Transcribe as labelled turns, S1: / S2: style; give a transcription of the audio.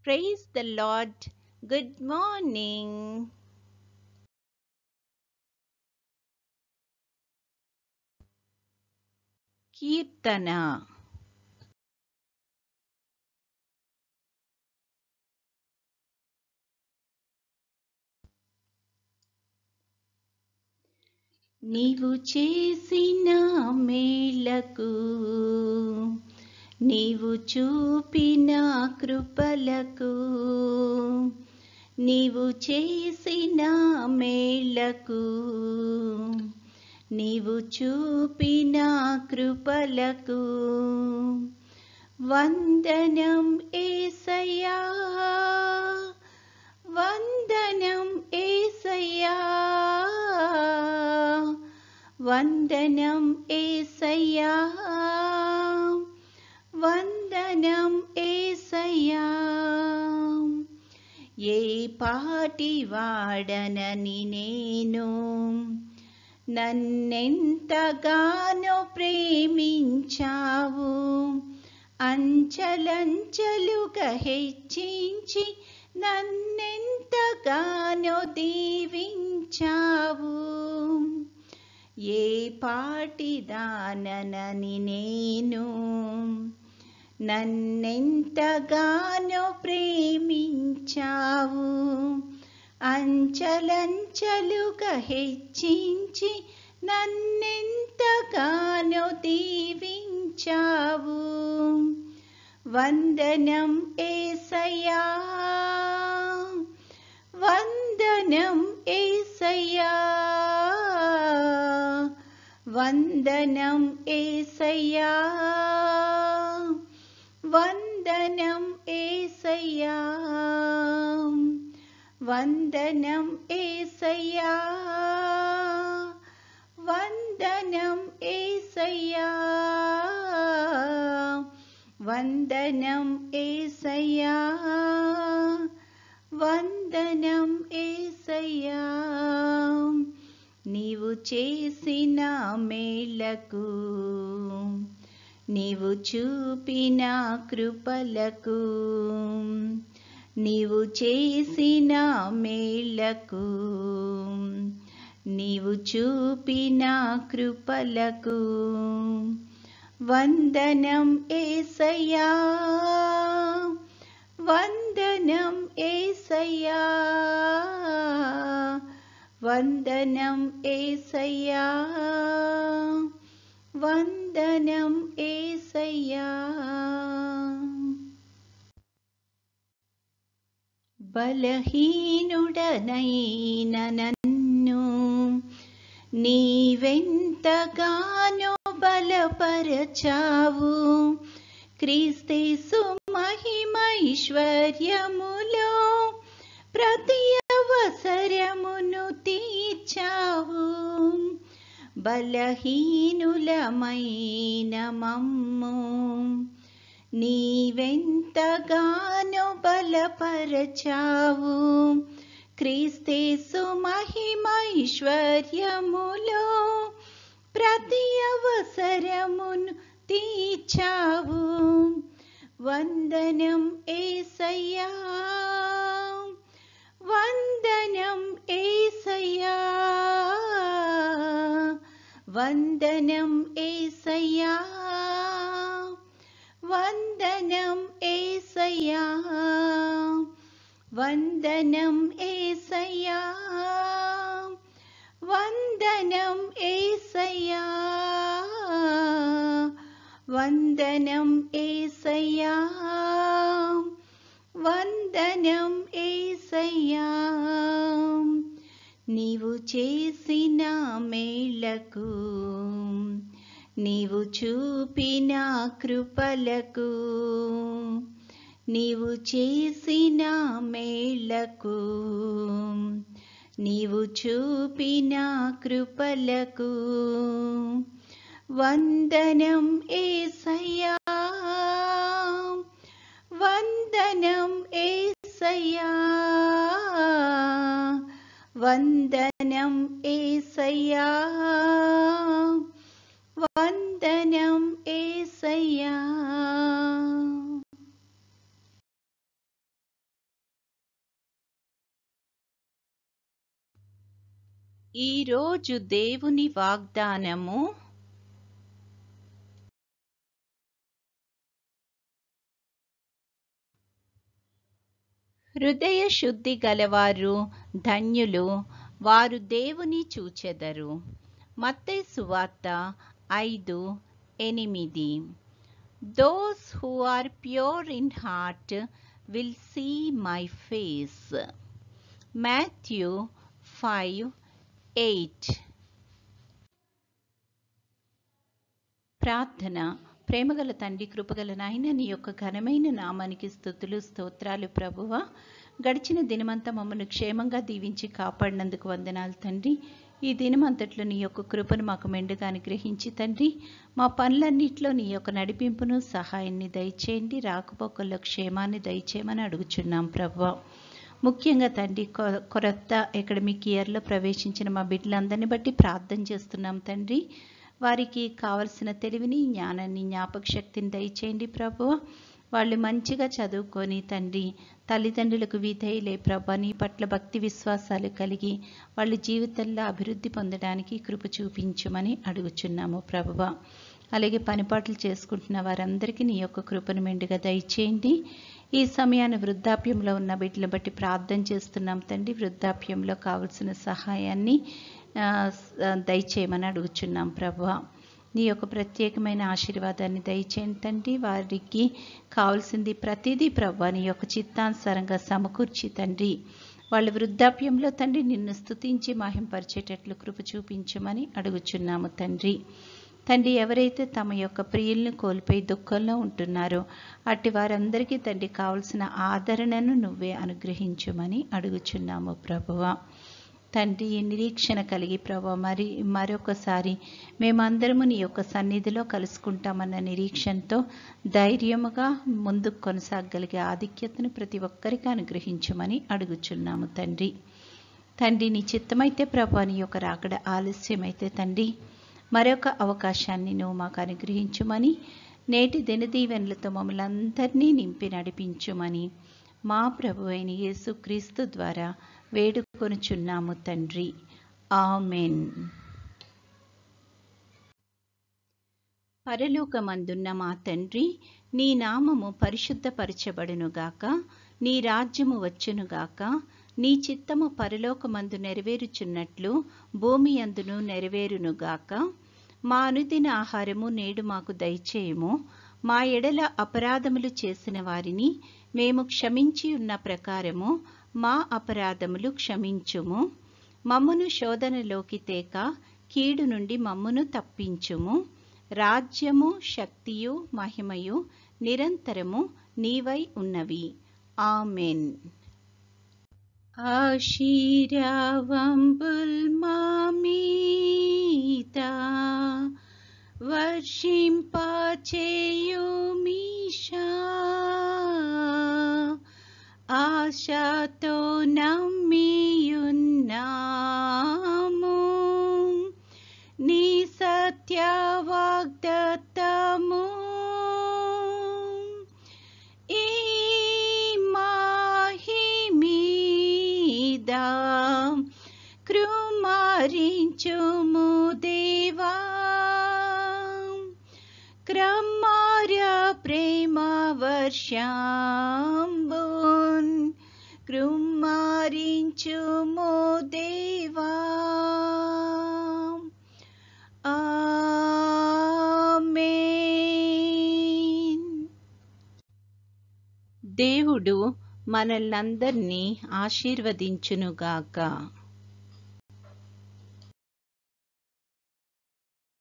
S1: Praise the Lord. Good morning. Kirtana. నీవు చేసిన మేలకు నీవు చూపిన కృపలకు నీవు చేసిన మేలకు నీవు చూపిన కృపలకు వందనం యేసయ్యా, వందనం యేసయ్యా, వందనం యేసయ్యా, వందనం యేసయ్యా. ఏ పాటి వాడనని నేను నన్నెంతగానో ప్రేమించావు, అంచలంచలుగా హెచ్చించి నన్నెంతగానో దీవించావు. ఏ పాటిదానని నేను నన్నెంతగానో ప్రేమించావు, అంచలంచలుగా హెచ్చించి నన్నెంతగానో దీవించావు. వందనం యేసయ్యా, వందనం యేసయ్యా, వందనం యేసయ్యా, వందనం యేసయ్యా, వందనం యేసయ్యా, వందనం యేసయ్యా, వందనం యేసయ్యా, వందనం యేసయ్యా. నీవు చేసిన మేలకు నీవు చూపిన కృపలకు నీవు చేసిన మేలకు నీవు చూపిన కృపలకు వందనం యేసయ్యా, వందనం యేసయ్యా, వందనం యేసయ్యా, వందనం యేసయ్యా. బలహీనుడనైన నన్ను నీవెంతగానో బలపరచావు, క్రీస్తేసు మహిమైశ్వర్యములో ప్రతి అవసరమును తీర్చావు. బలహీనులమైన మమ్ము నీవెంతగానో బలపరచావు, క్రీస్తేసు మహిమైశ్వర్యములో ప్రతి అవసరమును తీర్చావు. వందనం యేసయ్యా, వందనం యేసయ్యా, వందనం యేసయ్యా, వందనం యేసయ్యా, వందనం యేసయ్యా, వందనం యేసయ్యా, వందనం యేసయ్యా, వందనం యేసయ్యా. నీవు చేసిన మేలకు నీవు చూపిన కృపలకు నీవు చేసిన మేలకు నీవు చూపిన కృపలకు వందనం యేసయ్యా, వందనం యేసయ్యా, వందనం యేసయ్యా, వందనం యేసయ్యా. ఈరోజు దేవుని వాగ్దానము హృదయ శుద్ధి గలవారు ధన్యులు, వారు దేవుని చూచెదరు. మత్తయి సువార్త 5:8. Those who are pure in heart will see my face. Matthew 5:8. ప్రార్థన. ప్రేమగల తండ్రి, కృపగల నాయన, నీ యొక్క ఘనమైన నామానికి స్తుతులు స్తోత్రాలు ప్రభువా. గడిచిన దినమంతా మమ్మల్ని క్షేమంగా దీవించి కాపాడినందుకు వందనాలు తండ్రి. ఈ దినమంతట్లో నీ యొక్క కృపను మాకు మెండుగా అనుగ్రహించి తండ్రి, మా పనులన్నింటిలో నీ యొక్క నడిపింపును సహాయాన్ని దయచేయండి. రాకపోకల్లో క్షేమాన్ని దయచేయమని అడుగుచున్నాం ప్రభువా. ముఖ్యంగా తండ్రి, కొత్త అకాడమిక్ ఇయర్లో ప్రవేశించిన మా బిడ్డలందరినీ బట్టి ప్రార్థన చేస్తున్నాం తండ్రి. వారికి కావలసిన తెలివిని, జ్ఞానాన్ని, జ్ఞాపక శక్తిని దయచేయండి ప్రభువా. వాళ్ళు మంచిగా చదువుకొని తండ్రి, తల్లిదండ్రులకు విధేయులే ప్రభా, నీ పట్ల భక్తి విశ్వాసాలు కలిగి వాళ్ళ జీవితంలో అభివృద్ధి పొందడానికి కృప చూపించమని అడుగుచున్నాము ప్రభువా. అలాగే పనిపాట్లు చేసుకుంటున్న వారందరికీ నీ యొక్క కృపను మెండుగా దయచేయండి. ఈ సమయాన్ని వృద్ధాప్యంలో ఉన్న బిడ్డలను బట్టి ప్రార్థన చేస్తున్నాం తండ్రి. వృద్ధాప్యంలో కావలసిన సహాయాన్ని దయచేయమని అడుగుచున్నాం ప్రభువా. నీ యొక్క ప్రత్యేకమైన ఆశీర్వాదాన్ని దయచేయండి తండ్రి. వారికి కావాల్సింది ప్రతిదీ ప్రభువా నీ యొక్క చిత్తానుసారంగా సమకూర్చి తండ్రి, వాళ్ళ వృద్ధాప్యంలో తండ్రి నిన్ను స్తుతించి మహింపరిచేటట్లు కృప చూపించమని అడుగుచున్నాము తండ్రి. తండ్రి, ఎవరైతే తమ యొక్క ప్రియుల్ని కోల్పోయి దుఃఖంలో ఉంటున్నారో అట్టి వారందరికీ తండ్రి కావలసిన ఆదరణను నువ్వే అనుగ్రహించమని అడుగుచున్నాము ప్రభువా. తండ్రి, నిరీక్షణ కలిగి ప్రభా మరొకసారి మేమందరము నీ యొక్క సన్నిధిలో కలుసుకుంటామన్న నిరీక్షణతో ధైర్యముగా ముందుకు కొనసాగలిగే ఆధిక్యతను ప్రతి ఒక్కరికి అనుగ్రహించమని అడుగుచున్నాము తండ్రి. తండ్రి, నీ చిత్తమైతే ప్రభా నీ యొక్క రాకడ ఆలస్యమైతే తండ్రి మరొక అవకాశాన్ని నువ్వు మాకు అనుగ్రహించుమని, నేటి దినదీవెనలతో మమ్మల్ని అందరినీ నింపి నడిపించుమని మా ప్రభువైన యేసుక్రీస్తు ద్వారా వేడుకొనుచున్నాము తండ్రి. ఆమెన్. పరలోకమందున్న మా తండ్రి, నీ నామము పరిశుద్ధపరచబడునుగాక, నీ రాజ్యము వచ్చునుగాక, నీ చిత్తము పరలోకమందు నెరవేరుచున్నట్లు భూమి యందును నెరవేరునుగాక. మా అనుదిన ఆహారము నేడు మాకు దయచేయము. మా ఎడల అపరాధములు చేసిన వారిని మేము క్షమించి ఉన్న ప్రకారము మా అపరాధములు క్షమించుము. మమ్మును శోధనలోకి తేక కీడు నుండి మమ్మును తప్పించుము. రాజ్యము, శక్తియు, మహిమయు నిరంతరము నీవై ఉన్నవి. ఆమెన్. ఆశీర్వాదంబుల్ మా మీద వర్షింపచేయుమీశా, ఆశతో నమ్మియున్నాము నీ సత్య వాగ్దత్తము. ఈ మాహిమీద కృమారించుము దేవా, క్రమార్య ప్రేమ వర్షంబున్ కృమారించుము దేవా. ఆమేన్. దేవుడు మనల్నందరినీ ఆశీర్వదించునుగాక.